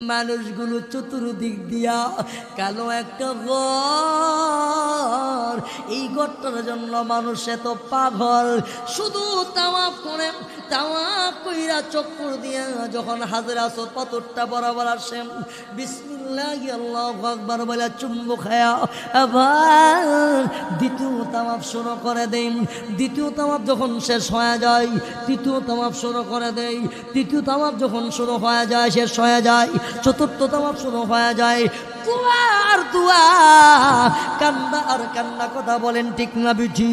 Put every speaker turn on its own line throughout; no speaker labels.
মানুষগুলো চতুর্দিক দিয়া কালো একটা ঘর, এই ঘরটার জন্য মানুষ এত পাগল, শুধু তাওয়াফ করে তাওয়াফ কইরা চক্কর দিয়া যখন হাজরা আসর পাথরটা বরাবর আসে, বিসমিল্লাহি আল্লাহু আকবার বলে চুম্বু খায়া আবার দ্বিতীয় তাওয়াফ শুরু করে দেন। দ্বিতীয় তাওয়াফ যখন শেষ হয়ে যায় তৃতীয় তাওয়াফ শুরু করে দেয়। তৃতীয় তাওয়াফ যখন শুরু হয়ে যায় শেষ হয়ে যায়, চতুর্থ তাওয়াফ শুরু হয়ে যায়। দোয়া আর দোয়া, কান্না আর কান্না, কথা বলেন ঠিক না বিঠি?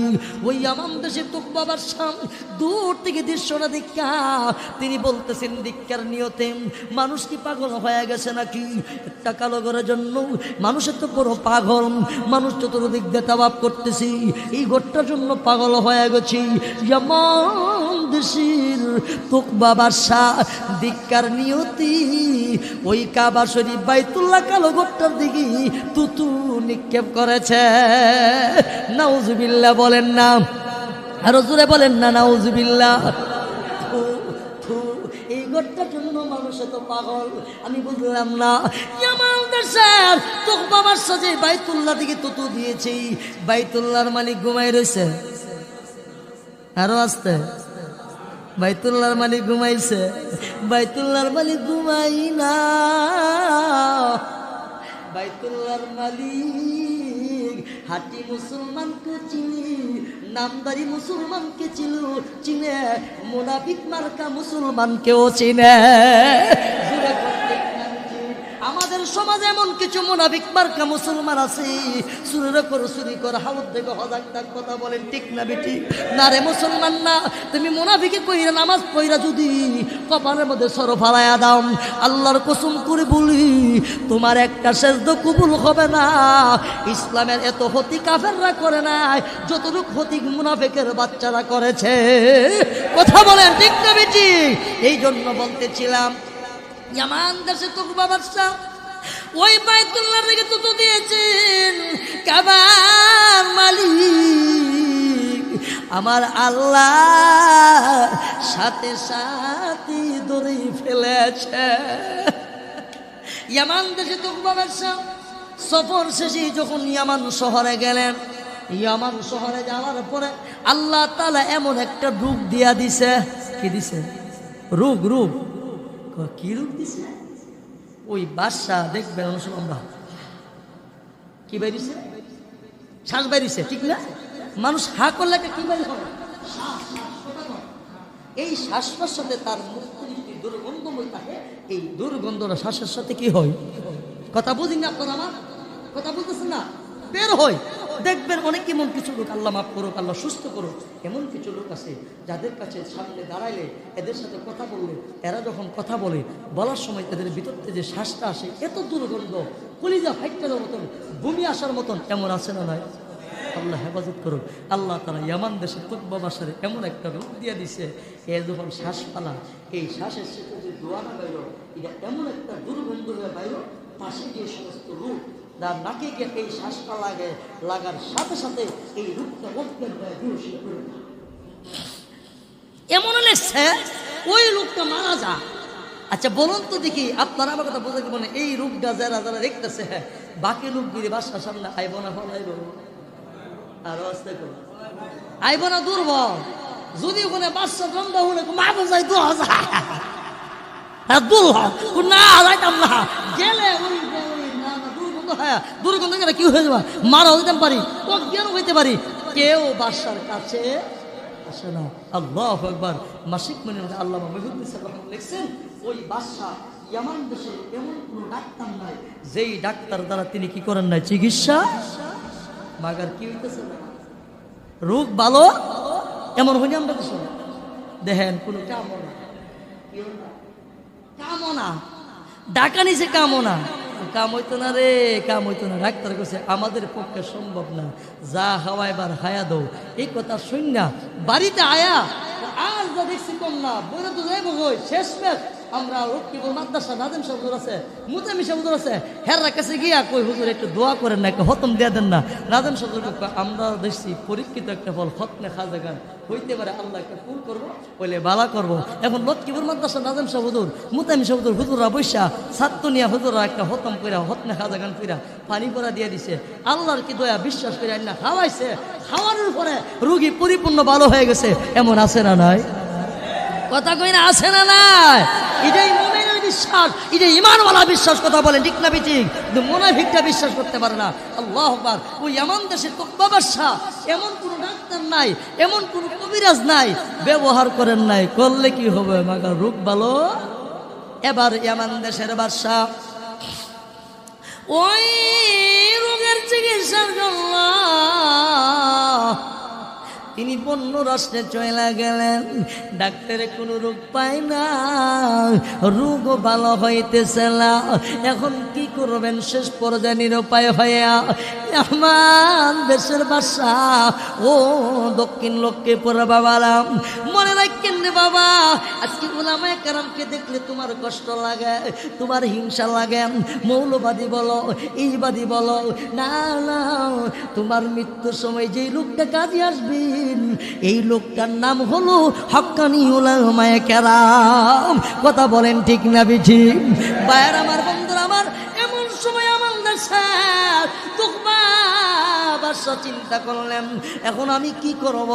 ওই আমার দেশের তুকবাবার সাম দূর থেকে দৃশ্যটা দেখা তিনি বলতেছেন দীক্ষার নিয়তে মানুষ কি পাগল হয়ে গেছে নাকি? একটা কালো ঘরের জন্য মানুষের তো বড় পাগল, মানুষ চতুর্দিক দিয়ে তাওয়াফ করতেছি, এই ঘরটার জন্য পাগল হয়ে গেছি। যেমন দেশের তুকবাবার শাহ দীক্ষার নিয়তি ওই কাবা শরীফ বাইতুল্লাহ কালো ঘরটার দিকে তুতু নিক্ষেপ করেছে। নাউজুবিল্লাহ বলেন না, আরো জোরে বলেন না নাউজুবিল্লাহ। এই ঘরটার জন্য মানুষ তো পাগল, আমি বুঝলাম না। আমার দেশের তুকবাবার সাজে বাইতুল্লাহ দিকে তুতু দিয়েছি, বাইতুল্লাহর মালিক ঘুমাই রয়েছে। আরো আসতে, বাইতুল্লাহর মালিক ঘুমাইছে, বাইতুল্লাহর মালিক ঘুমাই না। বাইতুল্লাহর মালিক হাটি মুসলমানকে চিনি, নামদারি মুসলমানকে চিনে, মুনাফিক মার্কা মুসলমানকেও চিনে। আমাদের সমাজে এমন কিছু মুনাফিক মার্কা মুসলমান আছে, চুরি কর হাউদ দেখো হজাক তাক, কথা বলেন ঠিক না বেটি? না রে মুসলমান না, তুমি মুনাফিকে কইরা নামাজ পড়া যদি কপালের মধ্যে সর ফালাইয়া দাও, আল্লাহর কসম করে বলি তোমার একটা সেজদা কবুল হবে না। ইসলামের এত ক্ষতি কাফেররা করে নাই যতটুকু ক্ষতি মুনাফিকের বাচ্চারা করেছে, কথা বলেন ঠিক না বেটি? এই জন্য বলতেছিলাম ইয়ামান দেশে তুকবাবার শাহ ওই বাইতুল্লাহর দিকে তুতু দিয়েছেন কাবার মালিক আমার আল্লাহ সাথে সাথে ধরে ফেলেছে। ইয়ামান দেশে তুকবাবার শাহ সফর শেষে যখন ইয়ামান শহরে গেলেন, ইয়ামান শহরে যাওয়ার পরে আল্লাহ তাআলা এমন একটা রূপ দিয়া দিছে। কি দিছে? রূপ। কি রূপ দিছে? ওই বাদশা দেখবেন আমরা কি বেরিয়েছে, শ্বাস বেরিয়েছে, ঠিক না? মানুষ হা করলে কি বেরিয়ে হবে? এই শ্বাসটার সাথে তার মুক্তি দুর্গন্ধময় থাকে, এই দুর্গন্ধটা শ্বাসের সাথে কি হয়? কথা বুঝি না আপনারা? আমার কথা বলতেছেন না? বের হয়। দেখবেন অনেক এমন কিছু লোক, আল্লাহ মাফ করুক, আল্লাহ সুস্থ করুক, এমন কিছু লোক আছে যাদের কাছে সামনে দাঁড়াইলে এদের সাথে কথা বললে এরা যখন কথা বলে বলার সময় এদের ভিতর থেকে যে শ্বাসটা আসে এত দুর্গন্ধ, কলিজা ফাইটার মতন, বমি আসার মতন, এমন আছে না নয়? আল্লাহ হেফাজত করুক। আল্লাহ তাআলা ইয়ামান দেশে তুকবা বাসারে এমন একটা রূপ দিয়ে দিছে, এ যখন শ্বাস পালা এই শ্বাসের সাথে যে দোয়া না বাইর, এটা এমন একটা দুর্গন্ধ হয়ে বাইর, পাশে গিয়ে সমস্ত রূপ তার নাকে গিয়ে এই শ্বাসটা লাগার সাথে সাথে এই রূপটা এমন লেগছে ওই লোকটা মারা যা। আচ্ছা বলুন তো দেখি, আপনারা আমার কথা বোঝা মানে এই রূপটা যারা যারা দেখতেছে, বাকি লোকগুলি বাসার সামনে আইব না, ফলাইব আরো আসতে করো, আইব না, দুর্বল। যদি ওখানে বাচ্চা জন্ম হলে মা বোঝাই 2000 দুর্বল না যাইতাম না, গেলে দুর্গন্ধ গেলে কি হয়ে যাবে, মারাও যেতে পারি, অজ্ঞানও হইতে পারি, কেউ বাসার কাছে আসে না। আল্লাহু আকবার। মাসিক মনে আল্লাহ লিখছেন ওই বাদশা ইয়ামান দেশে এমন কোনো ডাক্তার নাই যেই ডাক্তার দ্বারা তিনি কি করেন নাই চিকিৎসা। মাগার কি হইতেছে রোগ ভালো এমন হইনি আমরা দেশে দেখেন কোনো কামনা ডাকা নিছে, কামনা কাম হইতো না রে, কাম হইতো না। ডাক্তার কাছে আমাদের পক্ষে সম্ভব না, যা হাওয়াইবার হায়া দৌ। এই কথা শুন না বাড়িতে আয়া আর যা দেখছি কম না বইরা তো যাইব, শেষ ম্যাচ আমরা লক্ষ্মীপুর মাদ্রাসা নাজিম সাহেব হুজুর আছে, মুতামি সাহেব হুজুর আছে, হেরার কাছে গিয়া কই হুজুর একটু দোয়া করেন না, একটা হতম দিয়ে দেন না। নাজিম সাহেব হুজুর আমরা দেখছি পরীক্ষিত একটা ফল খতনে খাজা গান হইতে পারে, আল্লাহ একটা ফুল করবো বলে বালা করবো। এখন লক্ষ্মীপুর মাদ্রাসা নাজিম সাহেব হুজুর, মুতামি সাহেব হুজুর, হুজুররা বৈশা ছাত্র নিয়া হুজুররা একটা হতম কইরা হতনে খাজা গান কইরা পানি পরা দিয়ে দিছে। আল্লাহর কি দয়া, বিশ্বাস করে না খাওয়াইছে, খাওয়ানোর পরে রুগী পরিপূর্ণ ভালো হয়ে গেছে। এমন আছে না নাই? কথা কই না, আছে না নাই? এটাই মুমিনের বিশ্বাস, এটাই ঈমানওয়ালা বিশ্বাস। কথা বলেন ঠিক না ঠিক? কিন্তু মুনাফিকটা বিশ্বাস করতে পারে না। আল্লাহু আকবার। ওই এমন দেশের বাদশা, এমন কোন ডাক্তার নাই, এমন কোন কবিরাজ নাই, ব্যবহার করেন নাই, করলে কি হবে মাগা রোগ ভালো। এবার এমন দেশের বাদশা ওই রোগের চিকিৎসার জন্য তিনি অন্য রাষ্ট্রে চলে গেলেন। ডাক্তারে কোনো রোগ পায় না, রোগও ভালো হইতেছে না। এখন কি করবেন? শেষ পর্যায়ে নিরুপায় হইয়া আমার দেশের বাসা ও দক্ষিণ লক্ষ্মীপুর বাবারাম, মনে রাখেন রে বাবা, আজকে উলামায়ে কেরামকে দেখলে তোমার কষ্ট লাগে, তোমার হিংসা লাগে, মৌলবাদী বলো, ইবাদী বলো, না না, তোমার মৃত্যুর সময় যেই লোকটা কাজে আসবে এই লোকটার নাম হলো হক্কানি উলামায়ে কেরাম। কথা বলেন ঠিক না ঠিক? ভাইয়ের আমার, বন্ধুরা আমার, এমন সময় আমার দেশের চিন্তা করলেন এখন আমি কি করব?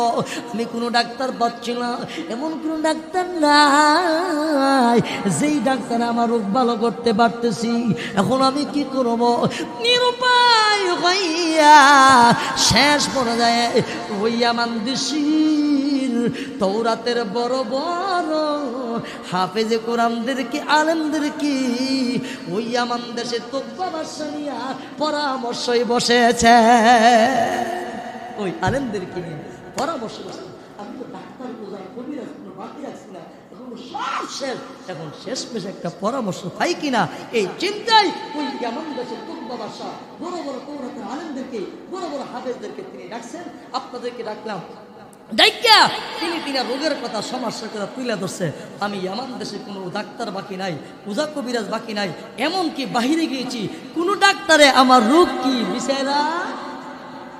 আমি কোনো ডাক্তার পাচ্ছি না, এমন কোনো ডাক্তার নাই যেই ডাক্তার আমার রোগ ভালো করতে পারতেছি। এখন আমি কি করব? নিরুপায় হইয়া শেষ পর্যায়ে হইয়া মানদেশির তৌরাতের বড় বড় হাফেজে কোরআনদেরকে, আলেমদেরকে ওই আমার দেশে তোব্বা বাদশা নিয়া পরামর্শই বসেছে। ওই আলেমদেরকে নিয়ে পরামর্শ বসে। আমি তো ডাক্তার বোঝা কবিরাজ কোনো বাকি রাখছি না, এখন সব শেষ। এখন শেষ পেশে একটা পরামর্শ পাই কিনা এই চিন্তায় ওই এমন দেশের তোব্বা বাদশা বড় বড় তৌরাতের আলেমদেরকে, বড় বড় হাফেজদেরকে তিনি ডাকছেন। আপনাদেরকে ডাকলাম, ডাইকা তিনি রোগের কথা, সমস্যার কথা তুলে ধরছে। আমি এমন দেশে কোনো ডাক্তার বাকি নাই, উজা কবিরাজ বাকি নাই, এমনকি বাহিরে গিয়েছি, কোনো ডাক্তারে আমার রোগ কি বিচারা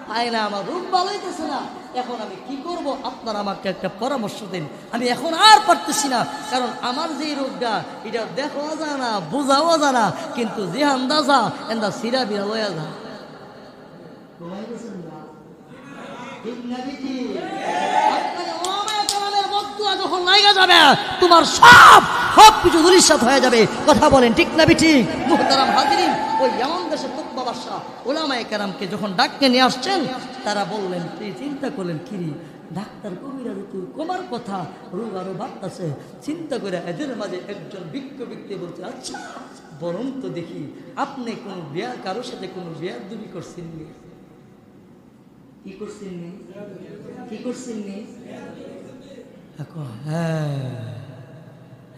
পায় না, আমার রোগ ভালো হইতেছে না। এখন আমি কি করব? আপনারা আমাকে একটা পরামর্শ দিন। আমি এখন আর পারতেছি না, কারণ আমার যে রোগটা এটা দেখাও যায় না, বোঝাও যায় না, কিন্তু যে আন্দাজা এন্দা সিরা বিরা লয়া যা। যখন লাগা যাবে তোমার সব কিছু ধূলিসাৎ হয়ে যাবে। কথা বলেন ঠিক না ঠিক? মুহতারাম হাজিরিন, ওই এমন দেশের তোব্বা বাদশা উলামায়ে কেরামকে যখন ডাকতে নিয়ে আসছেন, তারা বললেন, চিন্তা করলেন, কিরি ডাক্তার কবিরাজ তুই কমার কথা, রোগ আরো বাড়তেছে। চিন্তা করে এদের মাঝে একজন বিজ্ঞ ব্যক্তি বলছে, আচ্ছা বরং তো দেখি আপনি কোনো বিয়া, কারোর সাথে কোনো বিয়ার দুবি করছেন নি? কি করছেন নি? কি করছেন নি? হ্যাঁ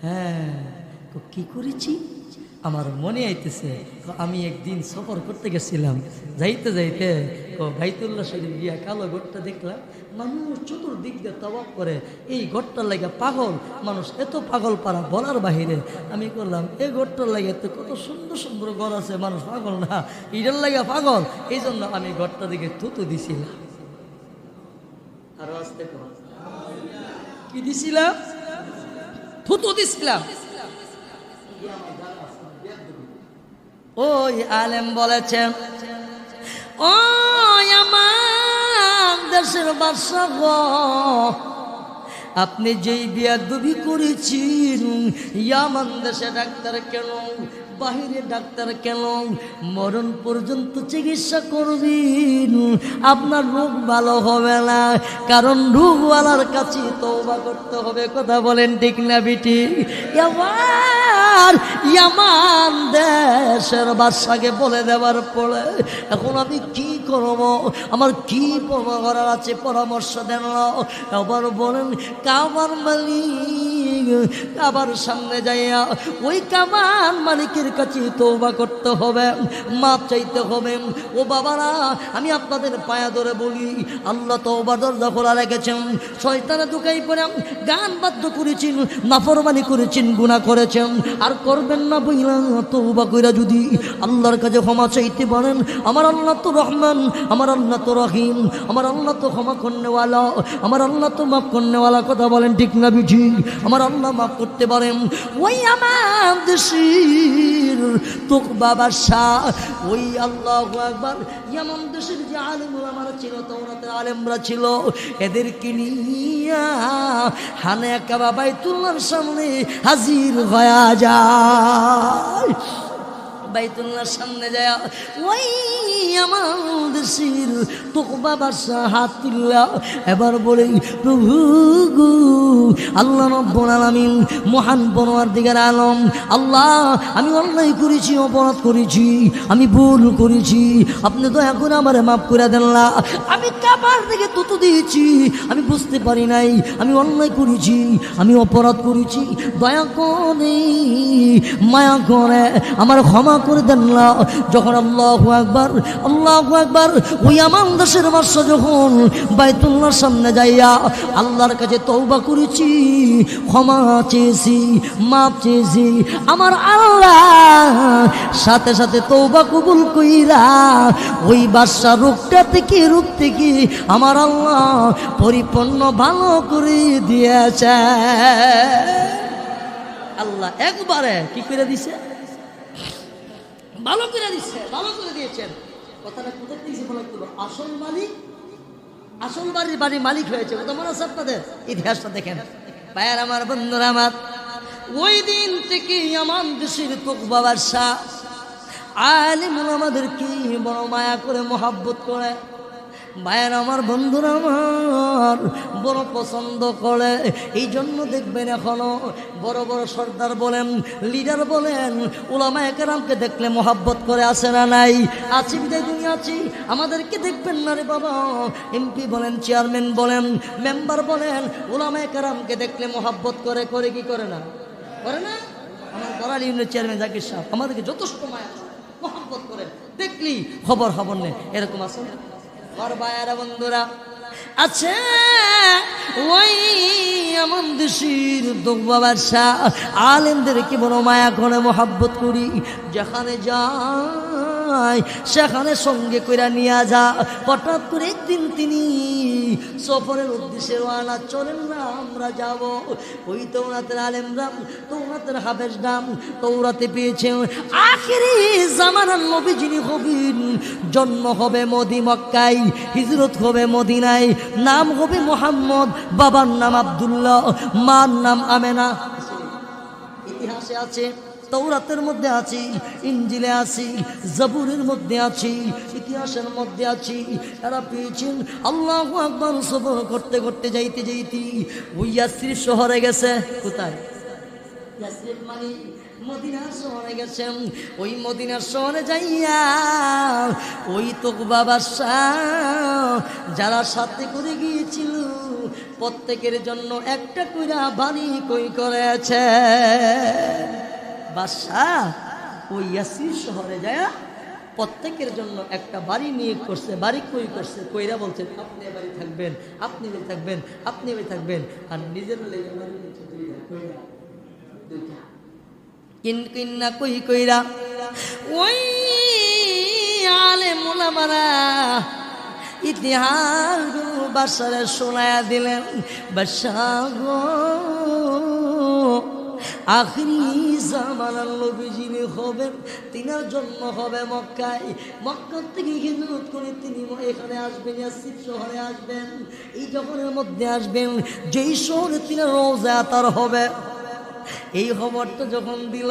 হ্যাঁ, কি করেছি আমার মনে আইতেছে। আমি একদিন সফর করতে গেছিলাম, যাইতে যাইতে বাইতুল্লাহ শরীফ গিয়া কালো ঘরটা দেখলাম, মানুষ চতুর্দিক দিয়ে তওয়াফ করে। এই ঘরটার লাগে পাগল মানুষ, এত পাগল পারা বলার বাহিরে। আমি করলাম এই ঘরটার লাগে তো কত সুন্দর সুন্দর ঘর আছে, মানুষ পাগল না, এটার লাগে পাগল। এই জন্য আমি ঘরটা দিকে থুতু দিছিলাম। আরো আসতে কি দিছিলাম? থুতু দিছিলাম। ওই আলেম বলেছেন, ও আমার দেশের বাদশা গো, আপনি যেই বিয়াদবি করেছেন, ইয়ামান দেশে ডাক্তার কেন, বাহিরে ডাক্তার কেন, মরণ পর্যন্ত চিকিৎসা করবেন, আপনার রোগ ভালো হবে না, কারণ রোগওয়ালার কাছে তওবা করতে হবে। কথা বলেন ঠিক না বিটি? আমার ইয়ামান দেশের বাদশাকে বলে দেওয়ার পরে এখন আমি কি করব, আমার কি করার আছে পরামর্শ দেন। আবার বলেন কাবার মালিক, কাবার সামনে যাইয়া ওই কাবার মালিকের কাছে তওবা করতে হবে, মাপ চাইতে হবে। ও বাবারা, আমি আপনাদের পায়া ধরে বলি, আল্লাহ তওবার দরজা খোলা রেখেছেন। শয়তানে ঢুকাই পড়ে গান বাদ্য করেছেন, নাফরমানি করেছেন, গুনাহ করেছেন, আর করবেন না বইলা তওবা কইরা যদি আল্লাহর কাছে ক্ষমা চাইতে পারেন, আমার আল্লাহ তো রহমান, আমার আল্লাহ তো রহিম, আমার আল্লাহ তো ক্ষমা করনেওয়ালা, আমার আল্লাহ তো মাফ করনেওয়ালা। কথা বলেন ঠিক না বিঠি? আমার আল্লাহ মাফ করতে পারেন। ওই আমার দেশের তুকবা বাদশাহ, ওই আল্লাহু আকবার, ইয়ামান দেশের যে আলেম ওলামারা ছিল, তাওরাতের আলেমরা ছিল, এদেরকে নিয়া হানে কাবা বাইতুল্লাহর সামনে হাজির হয়ে যায়। বাইতুল্লাহর সামনে যায় ওই আমাদের শির তুকবা বাদশাহ হাত তুললা, এবার বলে প্রভু গো, আল্লাহ রব্বুল আলামিন, মহান পরওয়ারদিগার আলম, আল্লাহ আমি অন্যায় করেছি, অপরাধ করেছি, আমি ভুল করেছি, আপনি দয়া করে আমারে মাফ করে দেন না। আমি কাবার দিকে তুতু দিয়েছি, আমি বুঝতে পারি নাই, আমি অন্যায় করেছি, আমি অপরাধ করেছি, দয়া করে মায়া করে আমার ক্ষমা করে দেন না। যখন আল্লাহু আকবার, আল্লাহু আকবার, ওই আমার দেশের বাদশা যখন বাইতুল্লাহর সামনে যাইয়া আল্লাহর কাছে তওবা করেছি, ক্ষমা চেয়েছি, মাপ চেয়েছি, আমার আল্লাহ সাথে সাথে তওবা কবুল কইরা ওই বাদশা রোগটা থেকে, রোগ থেকে আমার আল্লাহ পরিপূর্ণ ভালো করে দিয়েছে। আল্লাহ একবারে কি করে দিছে? ভালো করে দিচ্ছে, ভালো করে দিয়েছেন। কথাটা কোথায় দিয়েছে বলে কি? আসল মালিক, আসল বাড়ির মালিক হয়েছে। কথা মনে আছে আপনাদের? ইতিহাসটা দেখেন ভাইয়ার আমার, বন্ধুরা আমার। ওই দিন থেকে ইয়ামান দেশের তুকবা বাদশাহ আলেম ওলামাদের কি বড় মায়া করে, মহাব্বত করে। ভাইয়ের আমার, বন্ধুরা আমার, বড় পছন্দ করে। এই জন্য দেখবেন এখনো বড় বড় সর্দার বলেন, লিডার বলেন, উলামায়ে কেরামকে দেখলে মহাব্বত করে, আসে না নাই? আছি বিদায় দুনিয়া আছি। আমাদেরকে দেখবেন না রে বাবা, এমপি বলেন, চেয়ারম্যান বলেন, মেম্বার বলেন, উলামায়ে কেরামকে দেখলে মহাব্বত করে। করে কি করে না? করে না? আমার বড়াল ইউনিয়নের চেয়ারম্যান জাকির সাহেব আমাদেরকে যথেষ্ট মায়া মহাব্বত করে, দেখলি খবর নেই, এরকম আছে না? আর ভাইয়ারা বন্ধুরা আছে ওই এমন দেশের তুকবা বাদশাহ আলেমদেরকে বড় মায়া করে, মহাব্বত করি। যেখানে যায় সেখানে সঙ্গে কইরা নিয়ে যা। হঠাৎ করে একদিন তিনি সফরের উদ্দেশ্যে রওনা, চলেন না আমরা যাব। ওই তৌরাতের আলেমরা, তৌরাতের হাফেজরা তৌরাতে পেয়েছেন আখিরি জামানার নবী যিনি হবেন, জন্ম হবে মক্কায়, হিজরত হবে মদিনায়, নাম হবে মুহাম্মদ, বাবার নাম আব্দুল্লাহ, মার নাম আমেনা। ইতিহাসে আছে, তৌরাতের মধ্যে আছি, ইনজিলে আছি, জাবুরের মধ্যে আছি, ইতিহাসের মধ্যে আছি। এরা পেয়েছেন। আল্লাহু আকবার, সফর করতে করতে যাইতে যাইতে ওই ইয়াসরিব শহরে গেছে। কোথায়? ইয়াসরিব মানে মদিনার শহরে গেছেন। ওই মদিনার শহরে যাইয়া ওই তুকবা বাদশাহ যারা সাথে করে গিয়েছিল প্রত্যেকের জন্য একটা কইরা বাড়ি করেছে। বাদশাহ ওই ইয়াসরিব শহরে যায় প্রত্যেকের জন্য একটা বাড়ি নিয়ে করছে। বাড়ি করছে, কইরা বলছেন আপনি এ বাড়ি থাকবেন, আপনি এ থাকবেন, আপনি এ থাকবেন, আর নিজের লেগে বাড়ি নিয়েছে দুইটা। কিন্না কইরা ওই আলেম ওলামারা ইতিহাস বাদশারে শোনায়া দিলেন। বাদশাহ গো, আখিরি জামানার নবী যিনি হবেন, তিনার জন্ম হবে মক্কায়। মক্কা থেকে হিজরত করে তিনি এখানে আসবেন, ইয়াসরিব শহরে আসবেন। এই শহরের মধ্যে আসবেন, যেই শহরে তিনার রওজা তার হবে। এই খবরটা যখন দিল,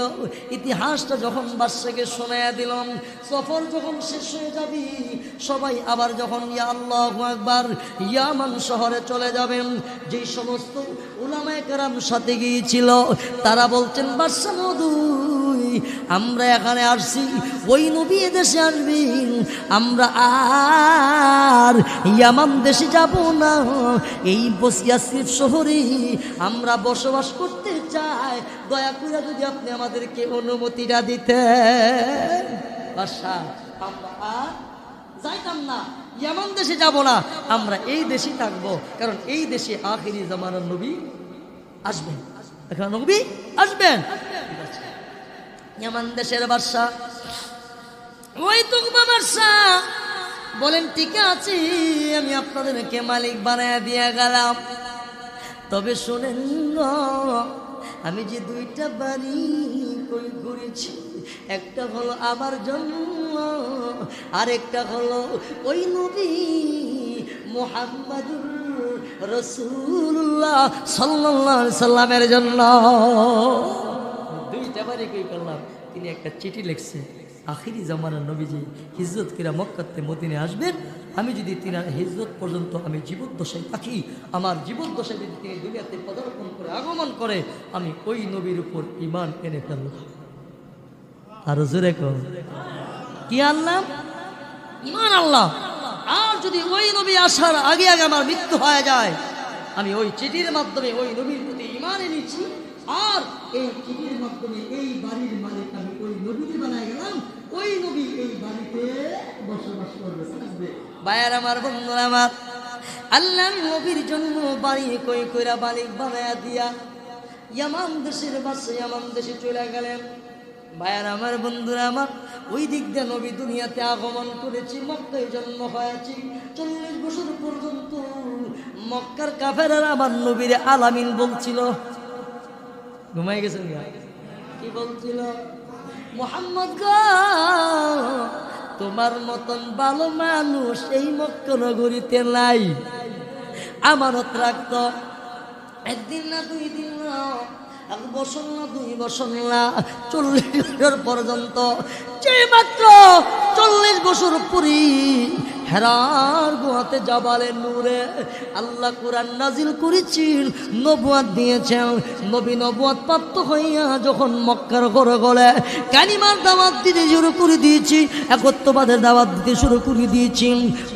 ইতিহাসটা যখন বাদশাকে শোনায়া দিলাম, সফর যখন শেষ হয়ে যাবে সবাই আবার যখন ইয়া আল্লাহু আকবার ইয়ামান শহরে চলে যাবেন, যেই সমস্ত উলামায়ে কেরাম সাথে গিয়েছিল তারা বলছেন বাদশা মধু আমরা এখানে আসছি, ওই নবী এদেশে আসবেন, আমরা আর ইয়ামান দেশে যাব না, এই ইয়াসরিব শহরে আমরা বসবাস করতে চাই। দয়া করে যদি আপনি আমাদেরকে অনুমতিটা দিতেন বাদশাহ, আমরা আর যাইতাম না, ইয়ামান দেশে যাব না, আমরা এই দেশে থাকবো, কারণ এই দেশে আখিরি জামানার নবী আসবেন, এখানে নবী আসবেন। ইয়ামান দেশের বাদশা ওই তুকবা বাদশা বলেন, ঠিক আছে, আমি আপনাদেরকে মালিক বানায় দিয়ে গেলাম, তবে শোনেন না, আমি যে দুইটা বাড়ি করেছি, একটা হলো আমার জন্য, আরেকটা হলো ওই নবী মুহাম্মাদুর রাসূলুল্লাহ সাল্লাল্লাহু আলাইহি সাল্লামের জন্য। দুইটা বাড়ি কই করলাম। তিনি একটা চিঠি লিখছে, আখিরি জামানার নবীজি হিজরত কিরা মক্কাতে মদিনে আসবেন, আমি যদি তিনার হিজরত পর্যন্ত আমি জীবদ্দশায় থাকি, আমার জীবদ্দশায় যদি তিনি দুনিয়াতে পদার্পণ করে আগমন করে, আমি ওই নবীর উপর ঈমান এনে ফেলব। আর জোরে কর কি আল্লাহ, ঈমান আল্লাহ। আর যদি ওই নবী আসার আগে আগে আমার মৃত্যু হয়ে যায়, আমি ওই চিঠির মাধ্যমে ওই নবীর প্রতি ঈমান এনেছি, আর এই চিঠির মাধ্যমে এই বাড়ির মালিক আমি ওই নবীকে বানাই গেলাম, ওই নবী এই বাড়িতে বসবাস করবে। ভাইয়ার আমার, বন্ধুরা আমার, আল্লাহর নবীর জন্য বাড়ি কই কইরা মালিক বানায়া দিয়া ইয়ামান দেশের বাসে ইয়ামান দেশে চলে গেলেন। ভাইয়ার আমার, বন্ধুরা আমার, ওই দিক দিয়ে নবী দুনিয়াতে আগমন করেছি, মক্কায় জন্ম হয়েছি, 40 বছর পর্যন্ত মক্কার কাফেররা আমার নবীর আলামিন বলছিল। ঘুমাই গেছেন কি বলছিল? মুহাম্মদ গো, তোমার মতন ভালো মানুষ এই মক্কা নগরীতে নাই, আমানত রাখত, একদিন না 2 দিন না, 1 বছর না 2 বছর না, 40 বছর পর্যন্ত, যে মাত্র 40 বছর পরে হেরার গুহাতে জাবালে নূরে আল্লাহ কোরআন নাজিল করেছিল, নবুয়াত দিয়েছেন। নবী নবুয়াত প্রাপ্ত হইয়া যখন মক্কার ঘরে ঘরে কালিমার দাওয়াত দিতে শুরু করে দিয়েছি, একত্ববাদের দাওয়াত দিতে শুরু করে দিয়েছি,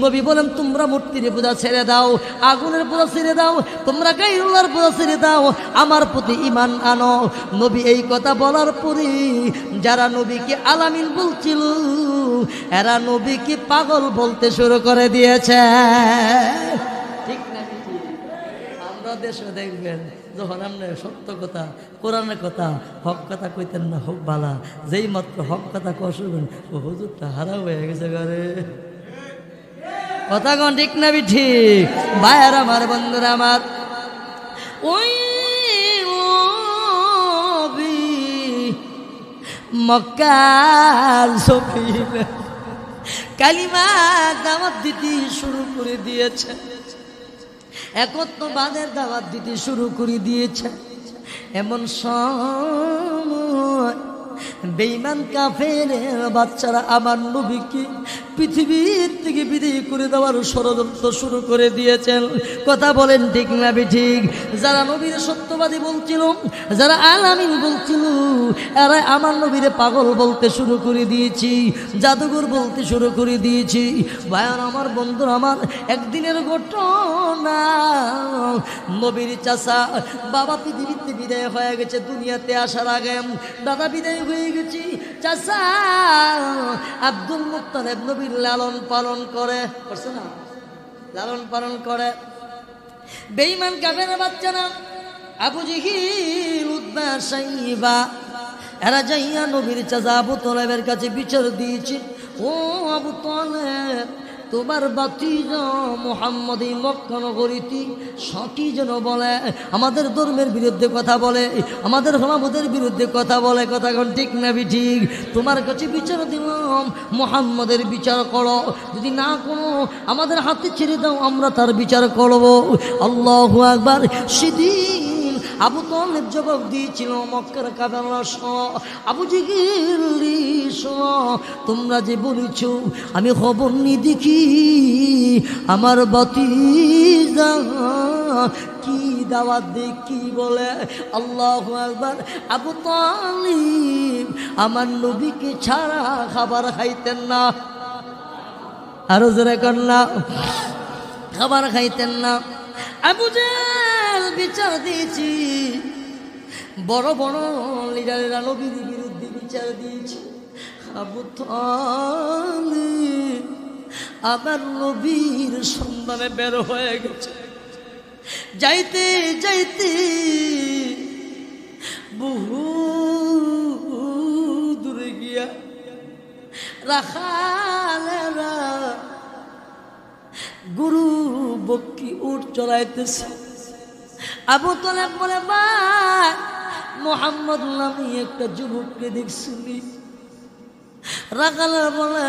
নবী বলেন, তোমরা মূর্তির পূজা ছেড়ে দাও, আগুনের পূজা ছেড়ে দাও, তোমরা গায়রুল্লাহর পূজা ছেড়ে দাও, আমার প্রতি ঈমান আনো। নবী এই কথা বলার পরে যারা নবীকে আলামিন বলছিল, এরা নবীকে পাগল বলতে শুরু করে দিয়েছে। ঠিক না? আমরা দেশে দেখবেন, যখন আমরা সত্য কথা, কোরআনের কথা, হক কথা কইতেন না, হোক বালা, যেই মাত্র হক কথা কষবেন, ও হুজুরটা হারা হয়ে গেছে ঘরে। কথা কোন ঠিক না? ঠিক। ভাইয়ার আমার, বন্ধুরা আমার, ওই মক্কার জমিন কালিমা দাওয়াত দিতে শুরু করে দিয়েছে, একত্ববাদের দাওয়াত দিতে শুরু করে দিয়েছে। এমন সময় বেঈমান কাফেরের বাচ্চারা আমার নবীকে পৃথিবীর থেকে বিদায় করে দেওয়ার ষড়যন্ত্র শুরু করে দিয়েছেন। কথা বলেন ঠিক না ঠিক? যারা নবীর সত্যবাদী বলছিল, যারা আলামিন বলছিল, এরা আমার নবীরে পাগল বলতে শুরু করে দিয়েছি, জাদুঘর বলতে শুরু করে দিয়েছি। ভাইয়ার আমার, বন্ধুর আমার, একদিনের ঘটনা, নবীর চাচা বাবা পৃথিবীতে বিদায় হয়ে গেছে, দুনিয়াতে আসার আগে দাদা বিদায় হয়ে গেছি, চাচা আব্দুল মুত্তালিব নবীর লালন পালন করে, করছে না? লালন পালন করে। বেঈমান কাফেরের বাচ্চারা আবু জেহেল, উতবা, সাইবা, এরা যাইয়া নবীর চাচা আবু তালেবের কাছে বিচার দিয়েছে, ও আবু তালেব, তোমার ভাতিজা মুহাম্মদ এই মক্কা নগরীতে সঠিক যেন বলে, আমাদের ধর্মের বিরুদ্ধে কথা বলে, আমাদের ধর্মের বিরুদ্ধে কথা বলে, কথা কোন ঠিক না ঠিক? তোমার কাছে বিচার দিলাম, মুহাম্মদের বিচার করো, যদি না করো আমাদের হাতে ছেড়ে দাও, আমরা তার বিচার করব। আল্লাহু আকবার। সেদিন আবু তালেব জবাব দিয়েছিল, মক্কার কাফেররা আবু জেহেল, তোমরা যে বলেছ, আমি খবর নিয়ে দেখি আমার ভাতিজা কি দাওয়াত দে কি বলে। আল্লাহু আকবার। আবু তালিব আমার নবীকে ছাড়া খাবার খাইতেন না, আরো জোরে কন্যা, খাবার খাইতেন না। আবু জাহেল বিচার দিয়েছি, বড় বড় লিডারেরা নবীর বিরুদ্ধে বিচার দিয়েছি। আবু তালিব আমার নবীর সন্ধানে বের হয়ে গেছে। যাইতে যাইতে বহু দূরে গিয়া রাখালেরা গুরু বক্কি উঠ চড়াইতেছে। আবু তালেব বলে, ভাই মোহাম্মদ নামে একটা যুবককে দেখছিলি? রাখালেরা বলে,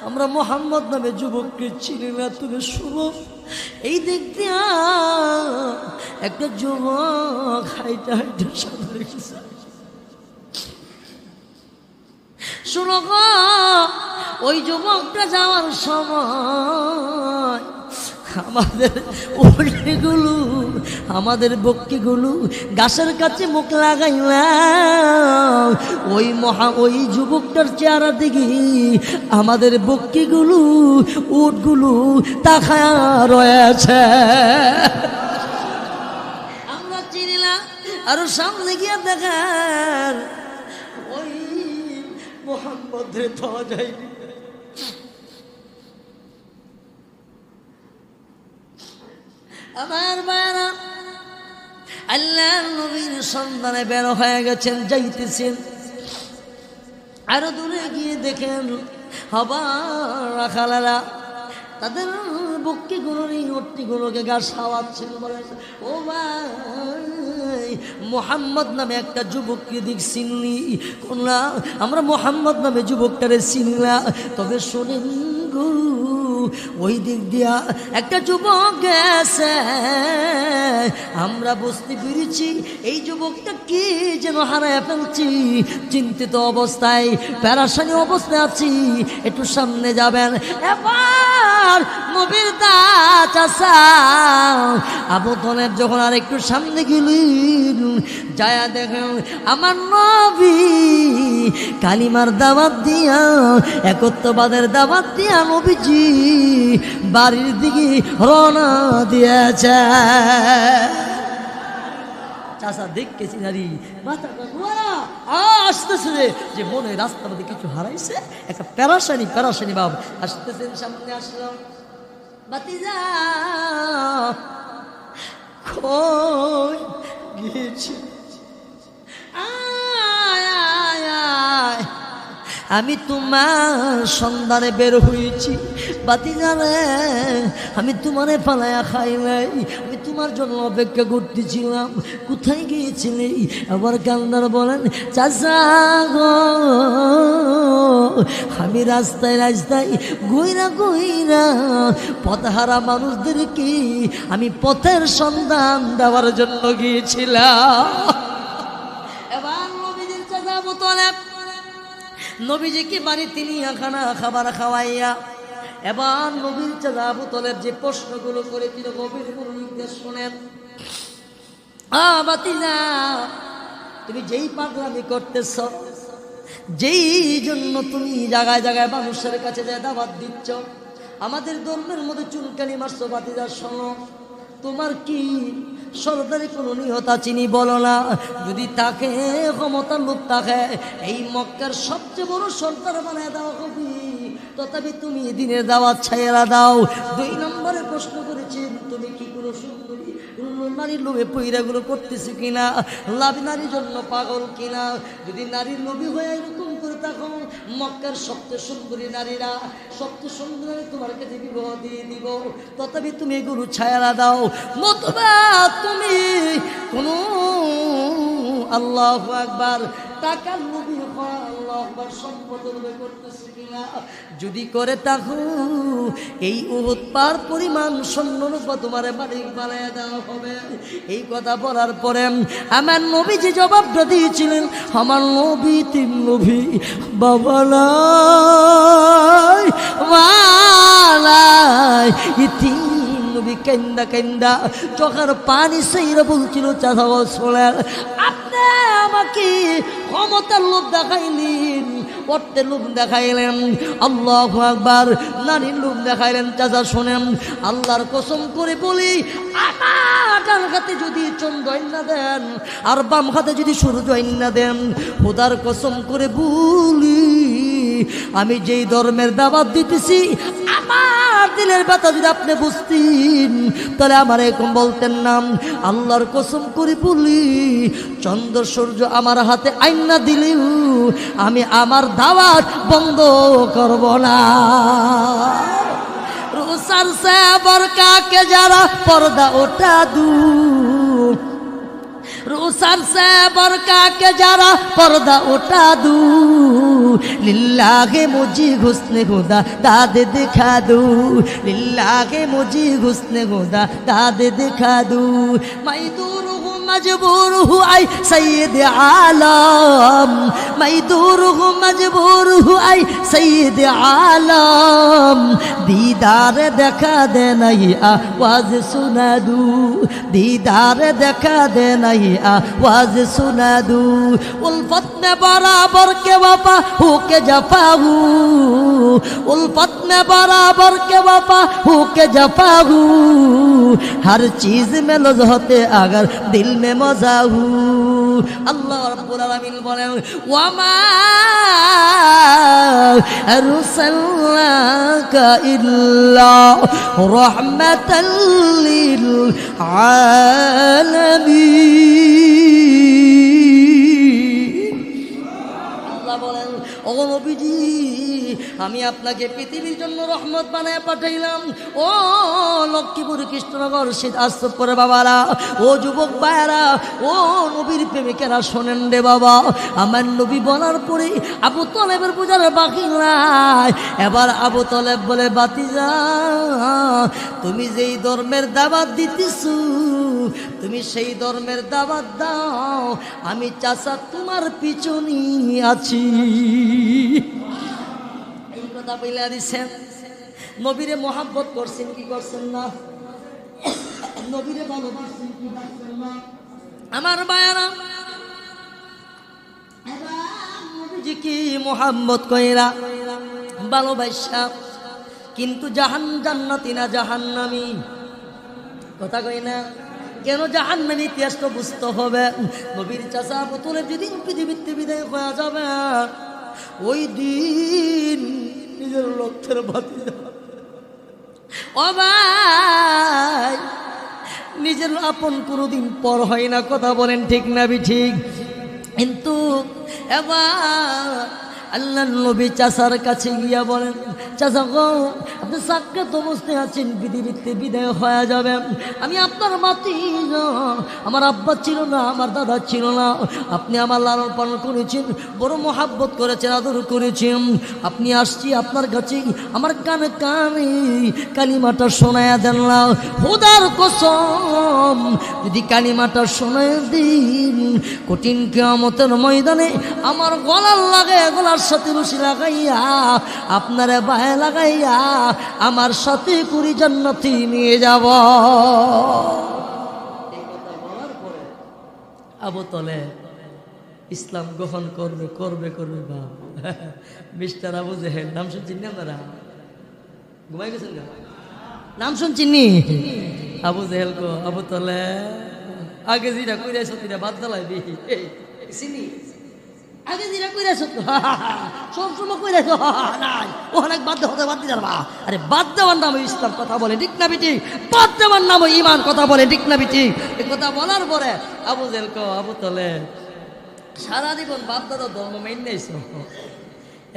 আমরা মোহাম্মদ নামে যুবককে চিনি না, তুমি শুনো, এই দিক দিয়া একটা যুবক হাইটা হাইটা সামনে রেখেছে। শুনো গো, ওই যুবকটা যাওয়ার সময় আমাদের উল্টেগুলো, আমাদের বক্কিগুলো গাছের কাছে মুখ লাগাইলাম, ওই যুবকটার চেহারা দিকে আমাদের বক্কিগুলো উটগুলো তাকায়া রয়েছে। আমরা চিনিলাম, আরো সামনে গিয়ে দেখার ওই মোহাম্মদের পাওয়া যায়নি। আমার বায়না আল্লাহর নবীর সন্ধানে বের হয়ে গেছেন, যাইতেছেন। আরো দূরে গিয়ে দেখেন আবার রাখালেরা তাদের বক্কিগুলোর এই ওট্টিগুলোকে গা সাওয়াচ্ছেন। বলে, ও ভাই মোহাম্মদ নামে একটা যুবককে দেখছিনি? কোনলা, আমরা মোহাম্মদ নামে যুবকটারে চিনলা, তবে শোনেন গো, ওই দিক দিয়া একটা যুবক গেছে, আমরা বুঝতে পেরেছি এই যুবকটা কি যেন হারায় ফেলছি, চিন্তিত অবস্থায় প্যারাসানি অবস্থায় আছি, একটু সামনে যাবেন। এবার নবীর দাঁত আসা আবু তালেব যখন আর একটু সামনে গেলেন, যায়া দেখেন আমার নবী কালিমার দাওয়াত দিয়া, একত্ববাদের দাওয়াত দিয়া নবীজি বাড়ির দিকে রওনা দিয়েছে। চাষা দেখতেছি নারী মাথাটা আসতেছে যে মনে রাস্তার মধ্যে কিছু হারাইছে, একটা প্যারাসানি বাব আসতেছেন। সামনে আসলাম, বাতিজা কই গিয়েছি? আমি তোমার সন্ধানে বের হয়েছি বাতিজা রে, আমি তোমারে পালায়া খাই নাই, আমি তোমার জন্য অপেক্ষা করতেছিলাম, কোথায় গিয়েছিলে? আবার কান্দার বলেন, চাচা গো আমি রাস্তায় রাস্তায় গইরা পথহারা মানুষদেরকে আমি পথের সন্ধান দেওয়ার জন্য গিয়েছিলাম। এবার নবীজির চাচা আবু তালেব নবীজিকে বাড়িতে নিয়ে খাবার খাওয়াইয়া, এবার নবীর চাচা আবু তালেব যে প্রশ্নগুলো করেছিল নবীর কোন নির্দেশ শোনেন। বাতিজা, তুমি যেই পাগলামি করতেছ, যেই জন্য তুমি জায়গায় জায়গায় মানুষের কাছে যায় দাওয়াত দিচ্ছ, আমাদের ধর্মের মধ্যে চুলকানি মারছ, বাতিজা শোনো, তোমার কি সরদারি কোনো নিহতা চিনি বলো না? যদি তাকে ক্ষমতার লোক থাকে এই মক্কার সবচেয়ে বড় সর্দার বানায় দাও কবি, তথাপি তুমি দিনের দাওয়াত ছাইরা দাও। 2 নম্বরে প্রশ্ন করেছেন, তুমি কি কোনো সুন্দরী নারীর লোভে পৈরাগুলো করতেছে কিনা, লাভ নারীর জন্য পাগল কিনা? যদি নারীর লোভী হয়ে এরকম করে থাকো, মক্কার সবচেয়ে সুন্দরী নারীরা, সবচেয়ে সুন্দরী তোমার কাছে বিবাহ দিয়ে দিব, তথাপি তুমি এগুলো ছায়া দাও। নতুবা তুমি কোনো আল্লাহু আকবার টাকার লোভী হয়, আল্লাহু আকবার সম্পদের লোভে করতেছে কিনা? যদি করে থাকো এই উহুদ পার পরিমাণ সৈন্যরূপা তোমারে মালিক বানায় দেওয়া হবে। এই কথা বলার পরে আমার নবীজি জবাবটা দিয়েছিলেন, আমার নবী 3 নবী, বাবা নাই মা নাই, এই 3 বিবি কেন্দা কেন্দা চোখের পানি সেইরা বলছিল চাচা গো শোনেন, আপনি আমাকে ক্ষমতার লোভ দেখাইলেন, অর্থের লোভ দেখাইলেন, আল্লাহু আকবার, নারীর লোভ দেখাইলেন। চাচা শোনেন, আল্লাহর কসম করে বলি, আমার ডান হাতে যদি চন্দ্র না দেন আর বাম হাতে যদি সূর্য না দেন, খোদার কসম করে বলি, আমি যেই ধর্মের দাওয়াত দিতেছি, আমার দিলের ব্যথা যদি আপনি বুঝতেন তাহলে আমার এরকম বলতেন না। আল্লাহর কসম করে বলি, চন্দ্র সূর্য আমার হাতে আইনা দিলেও আমি আমার দাওয়াত বন্ধ করব না। রুসার সে বরকাকে যারা পর্দা ওঠা দু, रूसर से बरका के जरा पर्दा उठा दू, लिल्लाहे मुझे हुस्न खुदा दाद दिखा दू, लिल्लाहे मुझे हुस्न खुदा दाद दिखा दू। मैं दूर हूँ मजबूर हूँ आई सैयद आलम, मैं दूर हूँ मजबूर हूँ आई सैयद आलम, दीदार देखा दे नहीं आवाज सुना दू, दीदार देखा दे नहीं आवाज सुना दू। उल्फत में बराबर के वफा हो के जफा हूँ, उल्फत में बराबर के वफा हो के जफा हूँ, हर चीज में लज़्ज़ते अगर दिल में मजा हूँ। अल्लाह रब्बुल आलमीन बोले, वमा अरसलनाका इल्ला रहमतल लिल आलमीन। अल्लाह बोलेन, ও নবীজি, আমি আপনাকে পৃথিবীর জন্য রহমত বানায় পাঠাইলাম। ও লক্ষ্মীপুর কৃষ্ণনগর শীতাস্তপুর বাবারা, ও যুবক ভাইয়েরা, ও নবীর প্রেমিকেরা শোনেন রে বাবা, আমার নবী বলার পরে আবু তলেবের পূজার বাকি নাই। এবার আবু তলেব বলে, বাতিজা, তুমি যেই ধর্মের দাওয়াত দিতেছো, তুমি সেই ধর্মের দাওয়াত দাও, আমি চাচা তোমার পিছনে আছি। এই কথা বলে দিছেন। নবীরে মোহাব্বত করছেন কি করছেন না? নবীরে ভালোবাসছেন কি বাসছেন না? আমার ভাইয়ারা, নবীজি কি মোহাব্বত কইরা ভালোবাসা, কিন্তু জান্নাতি না জাহান্নামী। কথা কই না কেন? জাহান্নামী ইতিহাস তো বুঝতে হবে। নবীর চাচা আবু তলেব যেদিন পৃথিবীতে বিদায় হয়ে যাবে, ওই দিন নিজের লক্ষ্যের ভাতিজা, ও ভাই, নিজের আপন কোনোদিন পর হয় না। কথা বলেন ঠিক না ঠিক? কিন্তু এবার আল্লাহ নবী চাচার কাছে গিয়া বলেন, চাচা গো, আপনি সাক্ষাৎ অবস্থায় আছেন, পৃথিবীতে বিদায় হয়ে যাবেন, আমি আপনার ভাতিজা, আমার আব্বা ছিল না, আমার দাদা ছিল না, আপনি আমার লালন পালন করেছেন, বড় মহাব্বত করেছেন, আদর করেছেন, আপনি আসছি আপনার কাছে, আমার কানে কানে কালিমাটা শোনায়া দেন না। খোদার কসম, যদি কালিমাটা শোনায় দিন, কঠিন কিয়ামতের ময়দানে আমার গলার লাগে, গলার সাথে রশি লাগাইয়া, আপনারে বাহে লাগাইয়া আমার সাথে কুড়ি জান্নাতি নিয়ে যাব। এই কথা বলার পরে আবু তলেব ইসলাম গ্রহণ করবে করবে করবে। বা মিস্টার আবু জেহেল, নাম শুনছেন না আপনারা? ঘুমাই গেছেন না? নাম শুনছেন নি? আবু জেহেল কো আবু তলেব আগে যেটা কইরাছ তিরা বাদ দালাইবি চিনি, আগে যেটা কইরাছ সবসময় কইরাছ নাই, ও অনেক বাদ হতে বাদ দিয়ে যাবা। আরে বাদ দেওয়ার নাম ইসলাম, কথা বলে ঠিক না বিটি? বাদ দেওয়ার নাম ইমান, কথা বলে ঠিক না বিটি? এই কথা বলার পরে আবু জেহেল কো আবু তলেব, সারা জীবন বাপ দাদা ধর্ম মেন নেইছ,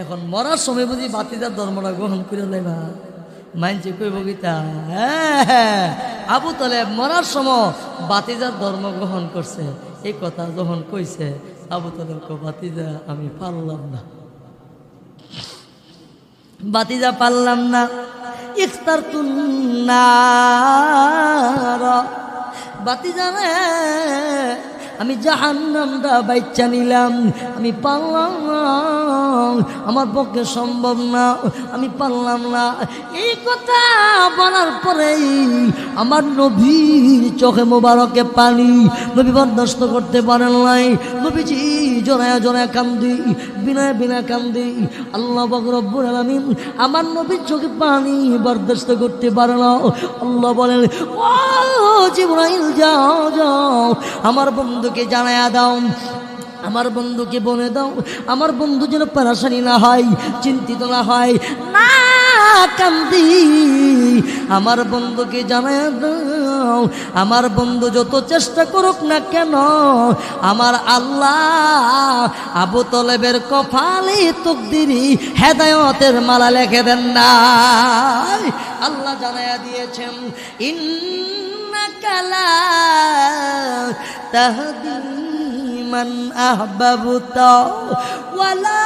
এখন মরার সময় বুঝি বাতিদার ধর্মটা গ্রহণ করে নেবা? মানছে কইব গীতা? হ্যাঁ, আবু তলেব মরার সময় বাতিজার ধর্ম গ্রহণ করছে। এই কথা যখন কইছে, আবু তলেব কো, বাতিজা আমি পারলাম না, বাতিজা পারলাম না, ইফতার তুন্নার, বাতিজা রে আমি জাহান্নামটা বাইচ্চা নিলাম, আমি পারলাম না আমার পক্ষে সম্ভব না, আমি পারলাম না। এই কথা বলার পরেই আমার নবীর চোখে মোবারকে পানি, নবী বরদাস্ত করতে পারেন নাই। নবীজি জোড়ায় জোড়ায় কান্দি, বিনয় বিনা কান্দি। আল্লাহ পাক রব্বুল আলামিন আমার নবীর চোখে পানি বরদাস্ত করতে পারে না। আল্লাহ বলেন, ও জিবরাইল যাও যাও, আমার বন্ধুকে জানায়া দাও, আমার বন্ধুকে বলে দাও, আমার বন্ধু যেন পেরেশানি না হয়, চিন্তিত না হয়, না কান্দি। আমার বন্ধুকে জানায় দাও, আমার বন্ধু যত চেষ্টা করুক না কেন, আমার আল্লাহ আবু তলেবের কপালে তকদিরি হেদায়েতের মালা লিখে দেন না। আল্লাহ জানায়া দিয়েছেন, ইন্নাকা লা তাহদি মান আহবাবতা ওয়ালা